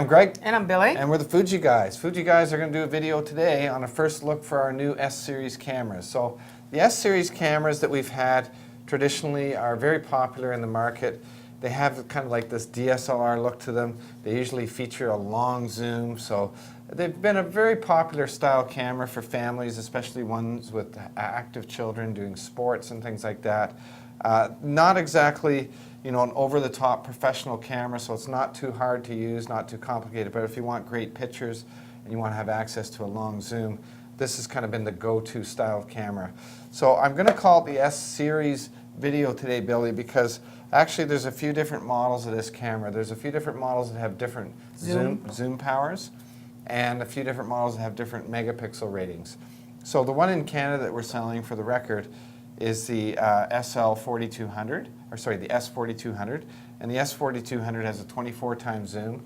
Greg. And I'm Billy. And we're the Fuji guys. Fuji guys are going to do a video today on a first look for our new S-Series cameras. So the S-Series cameras that we've had traditionally are very popular in the market. They have kind of like this DSLR look to them. They usually feature a long zoom. So they've been a very popular style camera for families, especially ones with active children doing sports and things like that. Not exactly, you know, an over-the-top professional camera, so it's not too hard to use, not too complicated. But if you want great pictures and you want to have access to a long zoom, this has kind of been the go-to style of camera. So I'm going to call it the S-Series video today, Billy, because actually there's a few different models of this camera. There's a few different models that have different zoom powers, and a few different models that have different megapixel ratings. So the one in Canada that we're selling, for the record, is the S4200, the S4200, and the S4200 has a 24 times zoom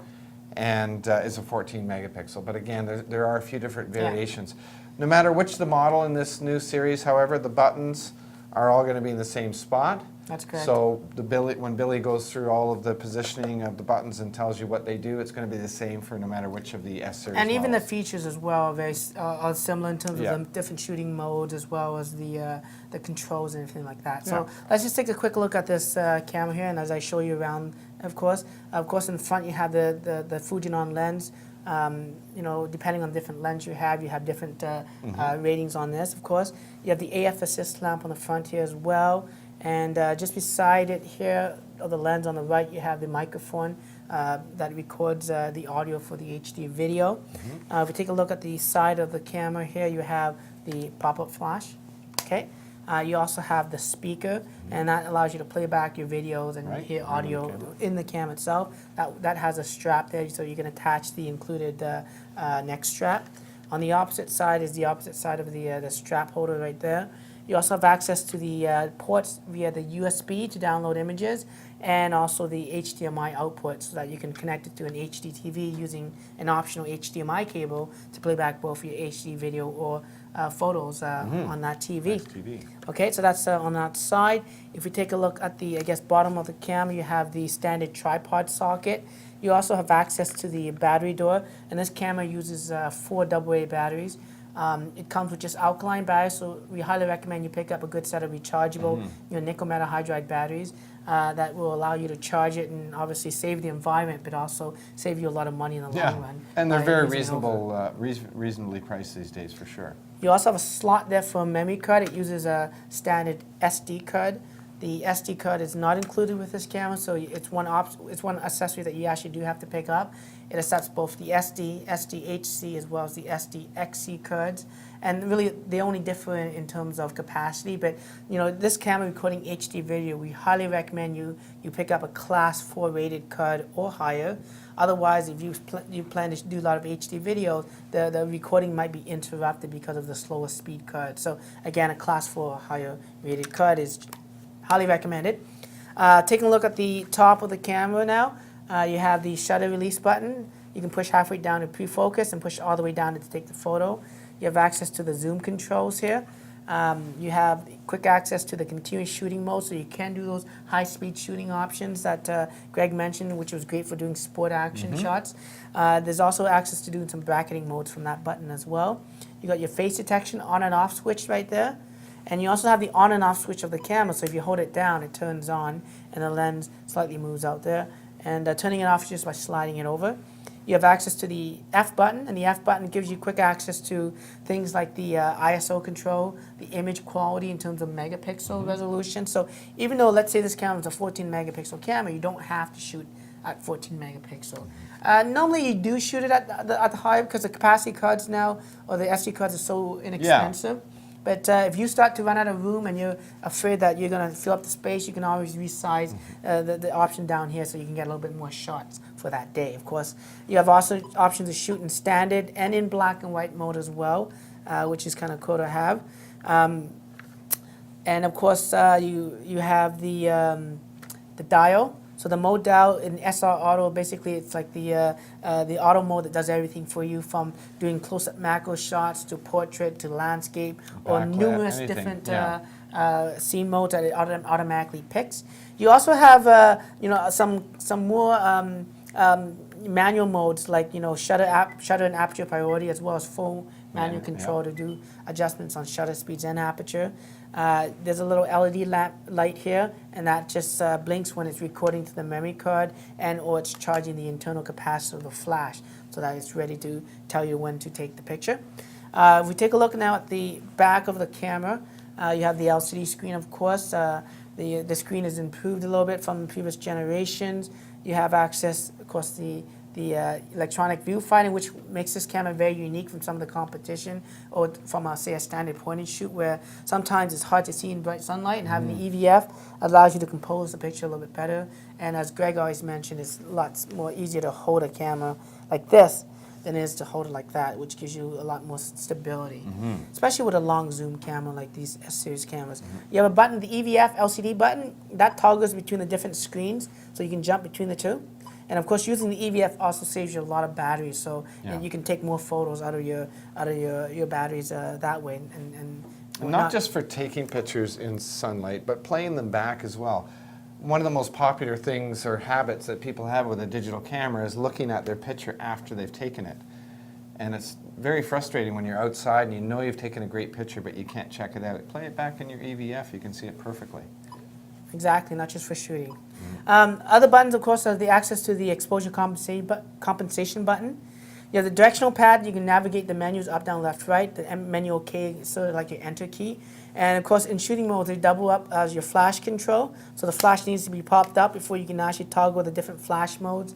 and is a 14 megapixel. But again, there are a few different variations. No matter which the model in this new series, however, the buttons are all going to be in the same spot. That's correct. So when Billy goes through all of the positioning of the buttons and tells you what they do, it's going to be the same for no matter which of the S-Series And models. even the features as well are very similar in terms of the different shooting modes as well as the controls and everything like that. So let's just take a quick look at this camera here, and as I show you around, of course in front you have the Fujinon lens. You know, depending on the different lens you have different ratings on this, of course. You have the AF assist lamp on the front here as well. And just beside it here, or the lens on the right, you have the microphone that records the audio for the HD video. If we take a look at the side of the camera here, you have the pop-up flash. Okay. You also have the speaker, and that allows you to play back your videos and hear audio in the camera itself. That has a strap there, so you can attach the included neck strap. On the opposite side is the opposite side of the strap holder right there. You also have access to the ports via the USB to download images, and also the HDMI output so that you can connect it to an HD TV using an optional HDMI cable to play back both your HD video or photos on that TV. Okay, so that's on that side. If we take a look at the, bottom of the camera, you have the standard tripod socket. You also have access to the battery door, and this camera uses 4 AA batteries. It comes with just alkaline batteries, so we highly recommend you pick up a good set of rechargeable nickel metal hydride batteries that will allow you to charge it and obviously save the environment, but also save you a lot of money in the long run. And they're very reasonable, reasonably priced these days, for sure. You also have a slot there for a memory card. It uses a standard SD card. The SD card is not included with this camera, so it's one accessory that you actually do have to pick up. It accepts both the SD, SDHC, as well as the SDXC cards, and really they only differ in terms of capacity. But you know, this camera recording HD video, we highly recommend you pick up a Class 4 rated card or higher. Otherwise, if you plan to do a lot of HD videos, the recording might be interrupted because of the slower speed card. So again, a Class 4 or higher rated card is highly recommended. Taking a look at the top of the camera now, you have the shutter release button. You can push halfway down to pre-focus and push all the way down to take the photo. You have access to the zoom controls here. You have quick access to the continuous shooting mode, so you can do those high-speed shooting options that Greg mentioned, which was great for doing sport action shots. There's also access to doing some bracketing modes from that button as well. You got your face detection on and off switch right there. And you also have the on and off switch of the camera, so if you hold it down, it turns on, and the lens slightly moves out there. And turning it off is just by sliding it over. You have access to the F button, and the F button gives you quick access to things like the ISO control, the image quality in terms of megapixel resolution. So even though, let's say this camera is a 14 megapixel camera, you don't have to shoot at 14 megapixel. Normally you do shoot it at the high, because the capacity cards now, or the SD cards, are so inexpensive. But if you start to run out of room and you're afraid that you're going to fill up the space, you can always resize the option down here so you can get a little bit more shots for that day. Of course, you have also options to shoot in standard and in black and white mode as well, which is kind of cool to have. And of course, you have the dial. So the mode dial in SR Auto, basically it's like the auto mode that does everything for you, from doing close-up macro shots to portrait to landscape, or numerous different scene modes that it automatically picks. You also have you know, some more manual modes like shutter and aperture priority, as well as full manual control to do adjustments on shutter speeds and aperture. There's a little LED light here, and that just blinks when it's recording to the memory card and or it's charging the internal capacitor of the flash, so that it's ready to tell you when to take the picture. If we take a look now at the back of the camera, you have the LCD screen, of course. The screen is improved a little bit from previous generations. You have access, of course, the electronic viewfinder, which makes this camera very unique from some of the competition, or from, say, a standard point and shoot, where sometimes it's hard to see in bright sunlight, and having the EVF allows you to compose the picture a little bit better. And as Greg always mentioned, it's lots more easier to hold a camera like this than it is to hold it like that, which gives you a lot more stability, especially with a long zoom camera like these S-series cameras. You have a button, the EVF LCD button, that toggles between the different screens, so you can jump between the two. And of course, using the EVF also saves you a lot of batteries, so you can take more photos out of your batteries that way. And not just for taking pictures in sunlight, but playing them back as well. One of the most popular things or habits that people have with a digital camera is looking at their picture after they've taken it. And it's very frustrating when you're outside and you know you've taken a great picture, but you can't check it out. Play it back in your EVF, you can see it perfectly. Exactly, not just for shooting. Other buttons, of course, are the access to the exposure compensation button. You have the directional pad. You can navigate the menus up, down, left, right. The menu OK is sort of like your enter key. And of course, in shooting mode, they double up as your flash control. So the flash needs to be popped up before you can actually toggle the different flash modes.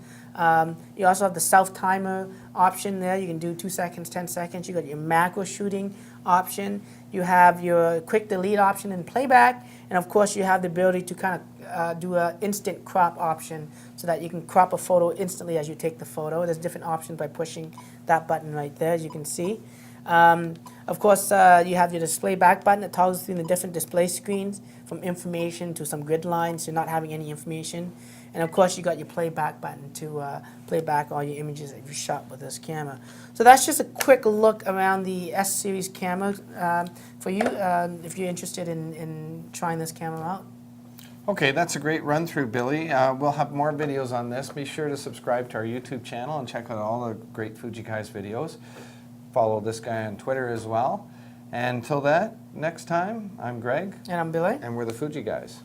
You also have the self-timer option there. You can do 2 seconds, 10 seconds. You got your macro shooting option. You have your quick delete option and playback. And of course, you have the ability to kind of do an instant crop option, so that you can crop a photo instantly as you take the photo. There's different options by pushing that button right there, as you can see. Of course, you have your display back button that toggles between the different display screens, from information to some grid lines to not having any information. And of course, you got your playback button to play back all your images that you shot with this camera. So that's just a quick look around the S-series camera for you, if you're interested in trying this camera out. Okay, that's a great run through, Billy. We'll have more videos on this. Be sure to subscribe to our YouTube channel and check out all the great Fuji guys videos. Follow this guy on Twitter as well. And until that, next time, I'm Greg. And I'm Billy. And we're the Fuji guys.